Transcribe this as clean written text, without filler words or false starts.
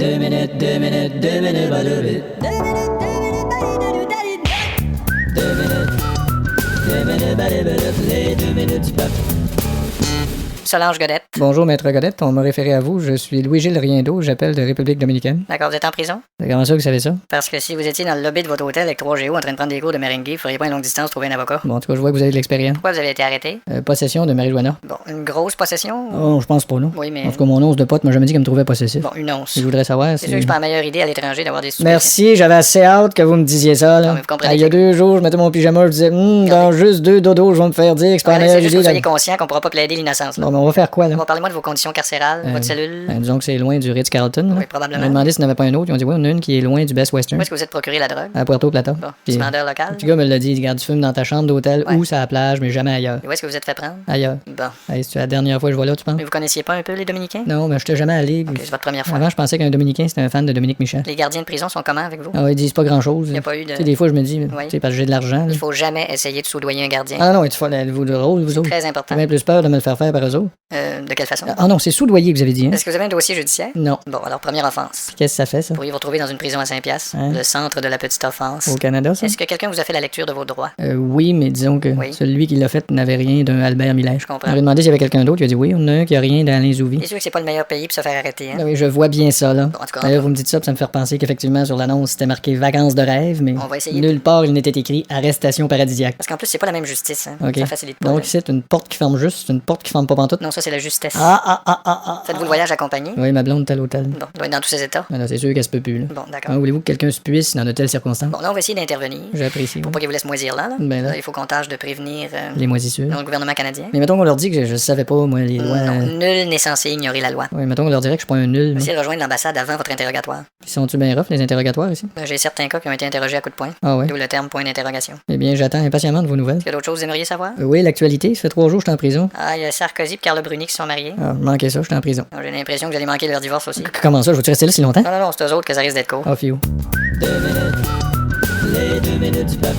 2 minutes, 2 minutes, 2 minutes, badouri. 2 minutes, 2 minutes, badouri, les 2 minutes du peuple. Solange Godette. Bonjour, Maître Godette. On m'a référé à vous. Je suis Louis-Gilles Riendeau. J'appelle de République dominicaine. D'accord, vous êtes en prison? Comment ça, vous savez ça? Parce que si vous étiez dans le lobby de votre hôtel avec 3GO en train de prendre des cours de merengue, vous feriez pas une longue distance trouver un avocat. Bon, en tout cas, je vois que vous avez de l'expérience. Pourquoi vous avez été arrêté? Possession de marijuana. Bon, une grosse possession? Oh, je pense pas, non. Oui, mais... En tout cas, mon once de pote m'a jamais dit qu'elle me trouvait possessif. Bon, une once. Je voudrais savoir C'est sûr que c'est pas la meilleure idée à l'étranger d'avoir des suspicions. Merci, j'avais assez hâte que vous me disiez ça, là. Non, mais vous comprenez Il y a que- 2 jours, je mettais mon pyjama, je disais, dans juste 2 dodos, je vais me faire dire que c'est pas la Ouais, meilleure c'est juste que idée. vous soyez là. conscient qu'on pourra pas plaider l'innocence. là. Bon, mais on va faire quoi, là? Bon, parlez-moi de vos conditions carcérales, votre cellule. Disons que c'est loin du Ritz-Carlton. là. Oui, probablement. On m'a demandé s'il n'y en avait pas un autre. Ils ont dit, oui, on en a une qui est loin du Best Western. Où est-ce que vous êtes procuré la drogue? À Puerto Plata. Bon, Puis, petit vendeur local. le petit gars me l'a dit, il dit, regarde, tu fumes dans ta chambre d'hôtel Ouais. ou sur la plage, mais jamais ailleurs. Et où est-ce que vous êtes fait prendre? Ailleurs. Bon. Hey, c'est la dernière fois que je vois là, tu penses? Mais vous connaissiez pas un peu les Dominicains? Non, mais je t'ai jamais allé. Ok, c'est votre première fois. Avant, je pensais qu'un Dominicain, c'était un fan de Dominique Michel. Les gardiens de prison sont comment avec vous? Ah, ils disent pas grand-chose. Il y a pas eu de... Tu sais, des fois, je me dis, Oui. tu sais, parce que j'ai de l'argent. là. Il faut jamais essayer de soudoyer un gardien. Ah non, tu fais vous de rôle, vous autres. Très important. J'ai bien plus peur de me le faire faire par eux autres. De quelle façon? Ah non, c'est soudoyer que vous avez dit, hein? Est-ce que vous avez un dossier judiciaire? Non. Bon, alors première offense. Qu'est-ce que ça fait, ça? Pourriez vous retrouver dans une prison à Saint-Piastre, Hein? le centre de la petite offense. Au Canada, ça? Est-ce que quelqu'un vous a fait la lecture de vos droits? Oui, mais disons que Oui. celui qui l'a fait n'avait rien d'un Albert Miller. Je comprends. On lui a demandé s'il y avait quelqu'un d'autre. Il a dit oui, on en a un qui a rien d'Alain Zouvi. C'est sûr que c'est pas le meilleur pays pour se faire arrêter, hein? Ah oui, je vois bien ça, là. Bon, en tout cas, D'ailleurs, vous me dites ça, puis ça me fait repenser qu'effectivement, sur l'annonce, c'était marqué vacances de rêve, mais On va essayer nulle part il n'était écrit arrestation paradisiaque. Parce qu'en plus, c'est pas la même justice, hein? OK. Ça facilite pas. Donc, là. ici, c'est une porte qui ferme juste, c'est une porte qui ferme pas pantoute. Non, ça, c'est la justesse. Ah. Faites-vous le voyage accompagné? Oui, ma blonde, tel hôtel. Bon, doit être dans tous ses états. Ah, là, c'est sûr qu'elle se peut plus, là. Bon, Ah, d'accord. voulez-vous que quelqu'un se puisse dans de telles circonstances? Bon, là, on va essayer d'intervenir. J'apprécie. Pour oui. pas qu'ils vous laissent moisir là. Ben là. Il faut qu'on tâche de prévenir Les moisissures. le gouvernement canadien. Mais mettons qu'on leur dit que je savais pas, moi, les lois. Non, nul n'est censé ignorer la loi. Oui, mettons qu'on leur dirait que je suis pas un nul. moi. Essayez de rejoindre l'ambassade avant votre interrogatoire. Ils sont-tu bien rough, les interrogatoires ici? J'ai certains cas qui ont été interrogés à coups de poing. Ah ouais? D'où le terme point d'interrogation. Eh bien, j'attends impatiemment de vos nouvelles. Est-ce qu'il y a d'autres choses que vous aimeriez savoir? Oui, l'actualité, ça fait 3 jours que je suis en prison. Ah, il y a Sarkozy et Carla Bruni qui sont mariés. Ah, je manquais ça, je suis en prison. J'ai l'impression que vous allez manquer leur divorce aussi. Comment ça, je vais-tu rester là si longtemps? Non, c'est eux autres que ça risque d'être court. Ah, fiou. 2 minutes, les 2 minutes du peuple.